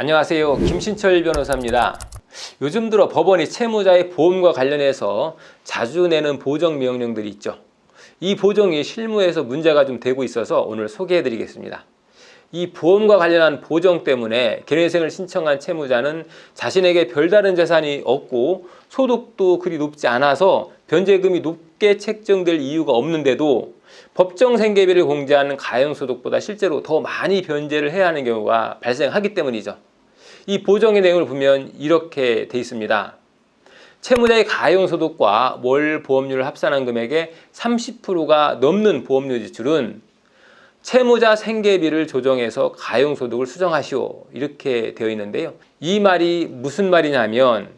안녕하세요. 김신철 변호사입니다. 요즘 들어 법원이 채무자의 보험과 관련해서 자주 내는 보정 명령들이 있죠. 이 보정이 실무에서 문제가 좀 되고 있어서 오늘 소개해 드리겠습니다. 이 보험과 관련한 보정 때문에 개인회생을 신청한 채무자는 자신에게 별다른 재산이 없고 소득도 그리 높지 않아서 변제금이 높게 책정될 이유가 없는데도 법정 생계비를 공제하는 가용소득보다 실제로 더 많이 변제를 해야 하는 경우가 발생하기 때문이죠. 이 보정의 내용을 보면 이렇게 돼 있습니다. 채무자의 가용소득과 월 보험료를 합산한 금액의 30%가 넘는 보험료 지출은 채무자 생계비를 조정해서 가용소득을 수정하시오, 이렇게 되어 있는데요. 이 말이 무슨 말이냐면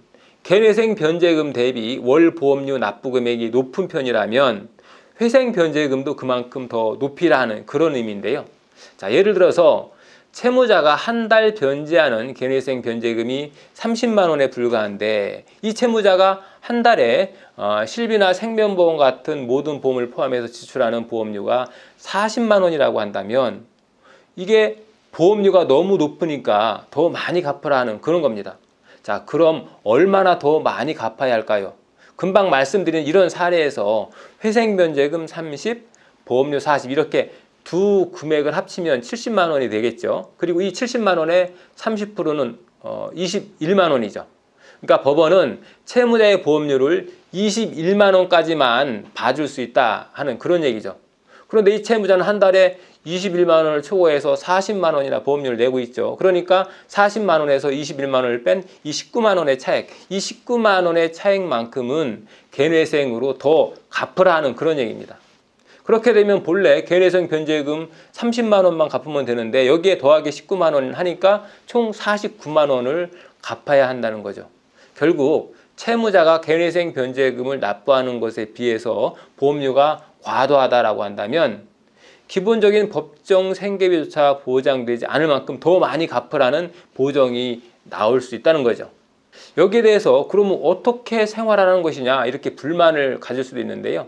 개인회생 변제금 대비 월 보험료 납부 금액이 높은 편이라면 회생 변제금도 그만큼 더 높이라는 그런 의미인데요. 자, 예를 들어서 채무자가 한 달 변제하는 개인회생 변제금이 30만 원에 불과한데 이 채무자가 한 달에 실비나 생명보험 같은 모든 보험을 포함해서 지출하는 보험료가 40만 원이라고 한다면 이게 보험료가 너무 높으니까 더 많이 갚으라 하는 그런 겁니다. 자, 그럼 얼마나 더 많이 갚아야 할까요? 금방 말씀드린 이런 사례에서 회생 변제금 30, 보험료 40 이렇게 두 금액을 합치면 70만 원이 되겠죠. 그리고 이 70만 원의 30%는 21만 원이죠. 그러니까 법원은 채무자의 보험료를 21만 원까지만 봐줄 수 있다 하는 그런 얘기죠. 그런데 이 채무자는 한 달에 21만 원을 초과해서 40만 원이나 보험료를 내고 있죠. 그러니까 40만 원에서 21만 원을 뺀 이 19만 원의 차액, 이 19만 원의 차액만큼은 개인회생으로 더 갚으라 하는 그런 얘기입니다. 그렇게 되면 본래 개인회생 변제금 30만 원만 갚으면 되는데 여기에 더하기 19만 원 하니까 총 49만 원을 갚아야 한다는 거죠. 결국 채무자가 개인회생 변제금을 납부하는 것에 비해서 보험료가 과도하다라고 한다면 기본적인 법정 생계비조차 보장되지 않을 만큼 더 많이 갚으라는 보정이 나올 수 있다는 거죠. 여기에 대해서 그러면 어떻게 생활하는 것이냐 이렇게 불만을 가질 수도 있는데요.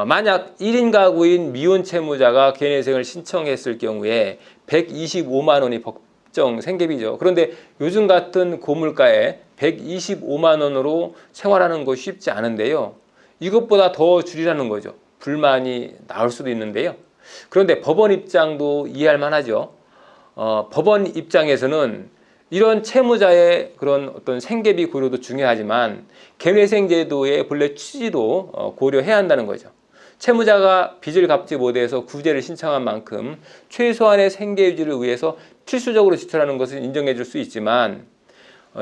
만약 1인 가구인 미혼 채무자가 개인회생을 신청했을 경우에 125만 원이 법정 생계비죠. 그런데 요즘 같은 고물가에 125만 원으로 생활하는 것이 쉽지 않은데요. 이것보다 더 줄이라는 거죠. 불만이 나올 수도 있는데요. 그런데 법원 입장도 이해할 만하죠. 법원 입장에서는 이런 채무자의 그런 어떤 생계비 고려도 중요하지만 개인회생 제도의 본래 취지도 고려해야 한다는 거죠. 채무자가 빚을 갚지 못해서 구제를 신청한 만큼 최소한의 생계 유지를 위해서 필수적으로 지출하는 것은 인정해 줄 수 있지만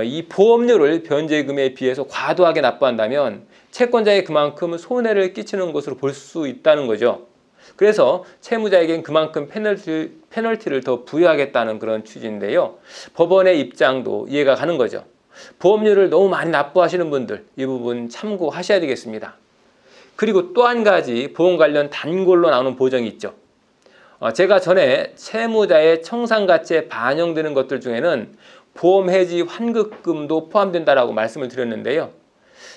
이 보험료를 변제금에 비해서 과도하게 납부한다면 채권자에 그만큼 손해를 끼치는 것으로 볼 수 있다는 거죠. 그래서 채무자에겐 그만큼 페널티를 더 부여하겠다는 그런 취지인데요. 법원의 입장도 이해가 가는 거죠. 보험료를 너무 많이 납부하시는 분들 이 부분 참고하셔야 되겠습니다. 그리고 또 한 가지 보험 관련 단골로 나오는 보정이 있죠. 제가 전에 채무자의 청산가치에 반영되는 것들 중에는 보험 해지 환급금도 포함된다라고 말씀을 드렸는데요.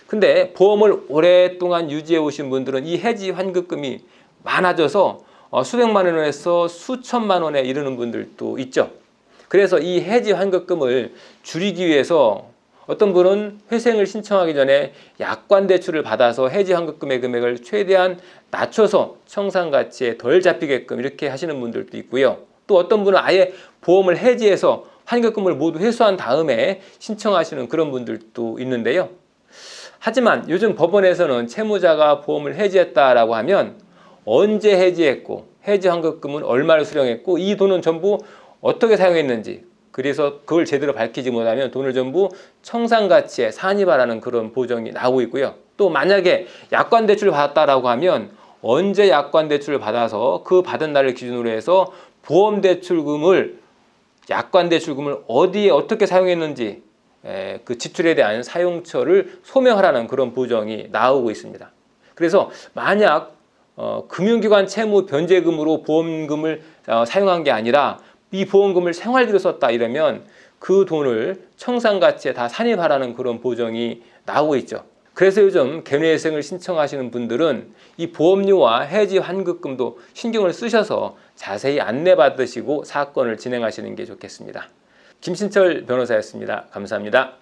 근데 보험을 오랫동안 유지해 오신 분들은 이 해지 환급금이 많아져서 수백만 원에서 수천만 원에 이르는 분들도 있죠. 그래서 이 해지 환급금을 줄이기 위해서 어떤 분은 회생을 신청하기 전에 약관 대출을 받아서 해지 환급금의 금액을 최대한 낮춰서 청산가치에 덜 잡히게끔 이렇게 하시는 분들도 있고요. 또 어떤 분은 아예 보험을 해지해서 환급금을 모두 회수한 다음에 신청하시는 그런 분들도 있는데요. 하지만 요즘 법원에서는 채무자가 보험을 해지했다라고 하면 언제 해지했고 해지 환급금은 얼마를 수령했고 이 돈은 전부 어떻게 사용했는지 그래서 그걸 제대로 밝히지 못하면 돈을 전부 청산가치에 산입하라는 그런 보정이 나오고 있고요. 또 만약에 약관 대출을 받았다라고 하면 언제 약관 대출을 받아서 그 받은 날을 기준으로 해서 보험 대출금을 약관 대출금을 어디에 어떻게 사용했는지 그 지출에 대한 사용처를 소명하라는 그런 보정이 나오고 있습니다. 그래서 만약 금융기관 채무 변제금으로 보험금을 사용한 게 아니라 이 보험금을 생활비로 썼다 이러면 그 돈을 청산가치에 다 산입하라는 그런 보정이 나오고 있죠. 그래서 요즘 개인회생을 신청하시는 분들은 이 보험료와 해지 환급금도 신경을 쓰셔서 자세히 안내받으시고 사건을 진행하시는 게 좋겠습니다. 김신철 변호사였습니다. 감사합니다.